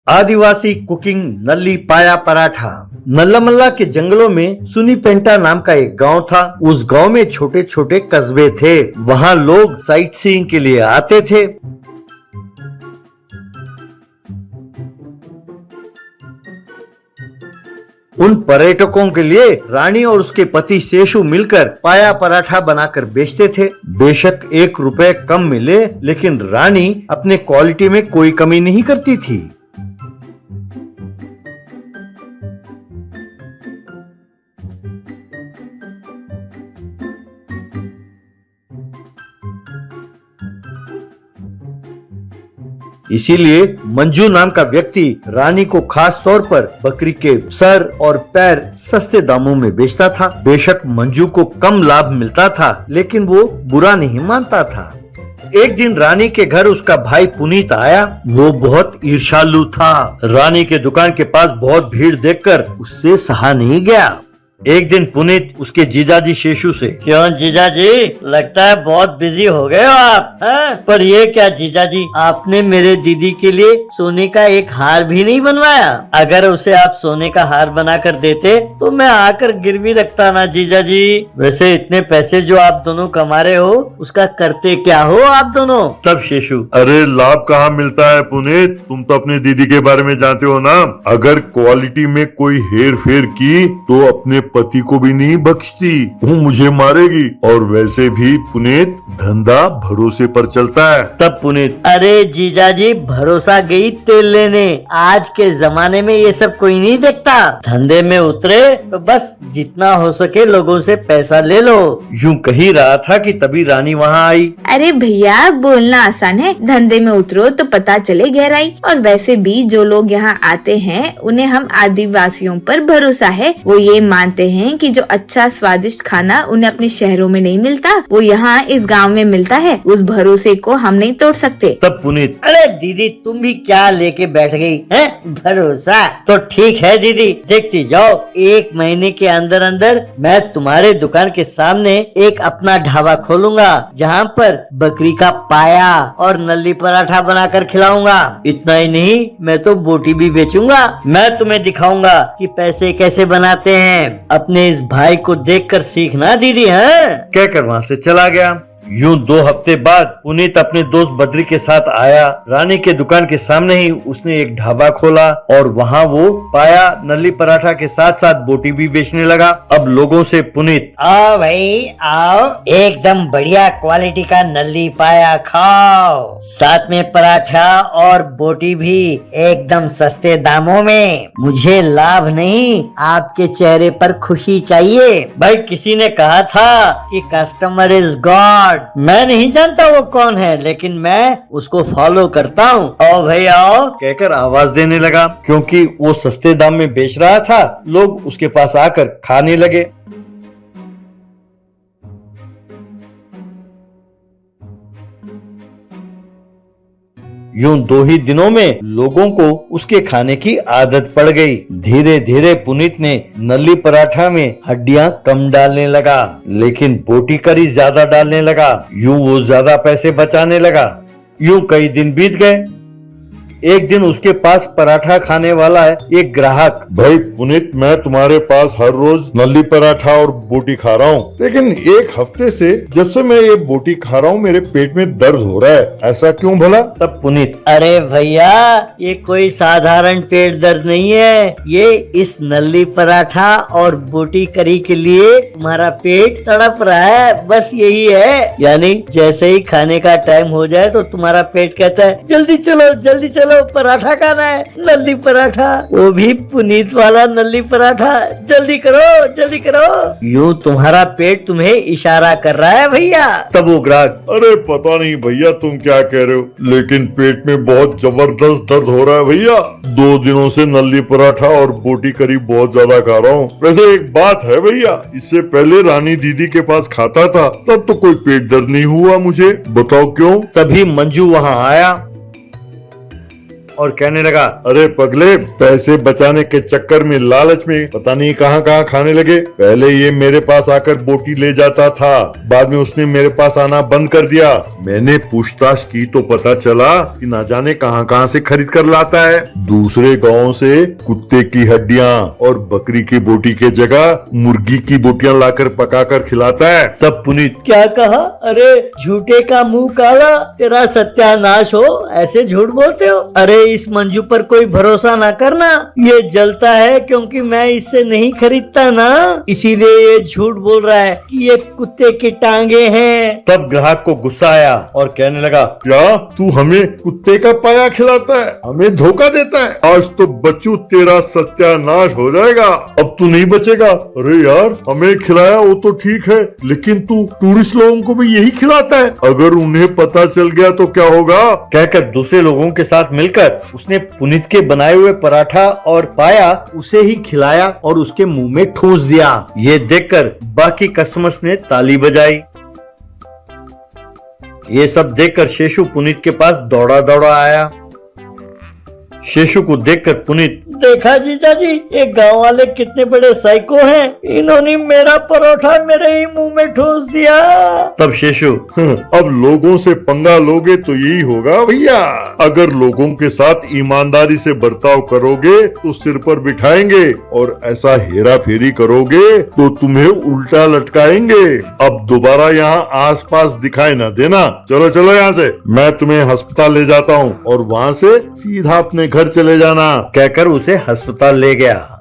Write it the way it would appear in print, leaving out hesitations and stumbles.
आदिवासी cooking नल्ली पाया पराठा। नल्लामल्ला के जंगलों में सुनीपेंटा नाम का एक गांव था। उस गांव में छोटे छोटे कस्बे थे। वहां लोग साइट सीइंग के लिए आते थे। उन पर्यटकों के लिए रानी और उसके पति शेषु मिलकर पाया पराठा बनाकर बेचते थे। बेशक 1 रुपए कम मिले, लेकिन रानी अपने क्वालिटी में कोई कमी नहीं करती थी। इसीलिए मंजू नाम का व्यक्ति रानी को खास तौर पर बकरी के सर और पैर सस्ते दामों में बेचता था। बेशक मंजू को कम लाभ मिलता था, लेकिन वो बुरा नहीं मानता था। एक दिन रानी के घर उसका भाई पुनीत आया। वो बहुत ईर्ष्यालु था। रानी के दुकान के पास बहुत भीड़ देखकर उससे सहा नहीं गया। एक दिन पुनीत उसके जीजाजी शेषु से, क्यों जीजाजी, लगता है बहुत बिजी हो गए हो आप, हैं? पर ये क्या जीजाजी, आपने मेरे दीदी के लिए सोने का एक हार भी नहीं बनवाया। अगर उसे आप सोने का हार बना कर देते तो मैं आकर गिरवी रखता ना जीजाजी। वैसे इतने पैसे जो आप दोनों कमा रहे हो, उसका करते क्या हो आप दोनों? तब शेषु, अरे लाभ कहाँ मिलता है पुनीत, तुम तो अपने दीदी के बारे में जानते हो ना। अगर क्वालिटी में कोई हेर फेर की तो अपने पति को भी नहीं बख्शती, वो मुझे मारेगी। और वैसे भी पुनीत, धंधा भरोसे पर चलता है। तब पुनीत, अरे जीजाजी, भरोसा गई तेल लेने। आज के जमाने में ये सब कोई नहीं देखता। धंधे में उतरे तो बस जितना हो सके लोगों से पैसा ले लो। यूं कही रहा था कि तभी रानी वहाँ आई। अरे भैया, बोलना आसान है, धंधे में उतरो तो पता चले गहराई। और वैसे भी जो लोग यहाँ आते हैं उन्हें हम आदिवासियों पर भरोसा है। वो ये मानते हैं कि जो अच्छा स्वादिष्ट खाना उन्हें अपने शहरों में नहीं मिलता, वो यहाँ इस गांव में मिलता है। उस भरोसे को हम नहीं तोड़ सकते। तब पुनीत, अरे दीदी, तुम भी क्या लेके बैठ गई है? भरोसा तो ठीक है दीदी, देखती जाओ। 1 महीने के अंदर अंदर मैं तुम्हारे दुकान के सामने एक अपना ढाबा खोलूंगा, जहाँ पर बकरी का पाया और नल्ली पराठा बनाकर खिलाऊंगा। इतना ही नहीं, मैं तो बोटी भी बेचूंगा। मैं तुम्हें दिखाऊंगा कि पैसे कैसे बनाते हैं। अपने इस भाई को देखकर सीखना दीदी, है? कहकर वहाँ से चला गया। यूं 2 हफ्ते बाद पुनीत अपने दोस्त बद्री के साथ आया। रानी के दुकान के सामने ही उसने एक ढाबा खोला और वहाँ वो पाया नल्ली पराठा के साथ साथ बोटी भी बेचने लगा। अब लोगों से पुनीत, आओ भाई आओ, एकदम बढ़िया क्वालिटी का नल्ली पाया खाओ, साथ में पराठा और बोटी भी एकदम सस्ते दामों में। मुझे लाभ नहीं, आपके चेहरे पर खुशी चाहिए। भाई, किसी ने कहा था कि कस्टमर इज गॉड। मैं नहीं जानता वो कौन है, लेकिन मैं उसको फॉलो करता हूँ। आओ भाई आओ, कहकर आवाज देने लगा। क्योंकि वो सस्ते दाम में बेच रहा था, लोग उसके पास आकर खाने लगे। यूं 2 ही दिनों में लोगों को उसके खाने की आदत पड़ गई। धीरे धीरे पुनीत ने नल्ली पराठा में हड्डियां कम डालने लगा, लेकिन बोटी करी ज्यादा डालने लगा। यूं वो ज्यादा पैसे बचाने लगा। यूं कई दिन बीत गए। एक दिन उसके पास पराठा खाने वाला है एक ग्राहक, भाई पुनीत, मैं तुम्हारे पास हर रोज नल्ली पराठा और बोटी खा रहा हूँ, लेकिन 1 हफ्ते से जब से मैं ये बोटी खा रहा हूँ मेरे पेट में दर्द हो रहा है। ऐसा क्यों भला? तब पुनीत, अरे भैया, ये कोई साधारण पेट दर्द नहीं है। ये इस नल्ली पराठा और बोटी करी के लिए तुम्हारा पेट तड़प रहा है, बस यही है। यानी जैसे ही खाने का टाइम हो जाए तो तुम्हारा पेट कहता है, जल्दी चलो जल्दी चलो, पराठा खाना है, नल्ली पराठा, वो भी पुनीत वाला नल्ली पराठा, जल्दी करो जल्दी करो। यूं तुम्हारा पेट तुम्हें इशारा कर रहा है भैया। तब वो ग्राहक, अरे पता नहीं भैया तुम क्या कह रहे हो, लेकिन पेट में बहुत जबरदस्त दर्द हो रहा है भैया। 2 दिनों से नल्ली पराठा और बोटी करी बहुत ज्यादा खा रहा हूँ। वैसे एक बात है भैया, इससे पहले रानी दीदी के पास खाता था तब तो कोई पेट दर्द नहीं हुआ मुझे, बताओ क्यों? तभी मंजू वहाँ आया और कहने लगा, अरे पगले, पैसे बचाने के चक्कर में, लालच में पता नहीं कहाँ कहाँ खाने लगे। पहले ये मेरे पास आकर बोटी ले जाता था, बाद में उसने मेरे पास आना बंद कर दिया। मैंने पूछताछ की तो पता चला कि ना जाने कहाँ कहाँ से खरीद कर लाता है। दूसरे गाँव से कुत्ते की हड्डियाँ और बकरी की बोटी के जगह मुर्गी की बोटियां लाकर पकाकर खिलाता है। तब पुनीत, क्या कहा? अरे झूठे का मुंह काला, तेरा सत्यानाश हो, ऐसे झूठ बोलते हो। अरे इस मंजू पर कोई भरोसा ना करना, ये जलता है क्योंकि मैं इससे नहीं खरीदता ना, इसीलिए ये झूठ बोल रहा है कि ये कुत्ते की टांगे हैं। तब ग्राहक को गुस्सा आया और कहने लगा, क्या तू हमें कुत्ते का पाया खिलाता है, हमें धोखा देता है? आज तो बच्चू तेरा सत्यानाश हो जाएगा, अब तू नहीं बचेगा। अरे यार, हमें खिलाया वो तो ठीक है, लेकिन तू टूरिस्ट लोगों को भी यही खिलाता है, अगर उन्हें पता चल गया तो क्या होगा? कहकर दूसरे लोगों के साथ मिलकर उसने पुनीत के बनाए हुए पराठा और पाया उसे ही खिलाया और उसके मुंह में ठूस दिया। ये देखकर बाकी कस्टमर्स ने ताली बजाई। ये सब देखकर शेषु पुनीत के पास दौड़ा दौड़ा आया। शेषु को देखकर पुनीत, देखा जीजा जी, ये गांव वाले कितने बड़े साइको हैं, इन्होंने मेरा परोठा मेरे ही मुंह में ठूस दिया। तब शेषु, अब लोगों से पंगा लोगे तो यही होगा भैया। अगर लोगों के साथ ईमानदारी से बर्ताव करोगे तो सिर पर बिठाएंगे, और ऐसा हेरा फेरी करोगे तो तुम्हें उल्टा लटकाएंगे। अब दोबारा यहाँ आस पास दिखाई न देना। चलो चलो यहाँ से, मैं तुम्हें अस्पताल ले जाता हूँ और वहाँ से सीधा अपने घर चले जाना। कहकर उसे अस्पताल ले गया।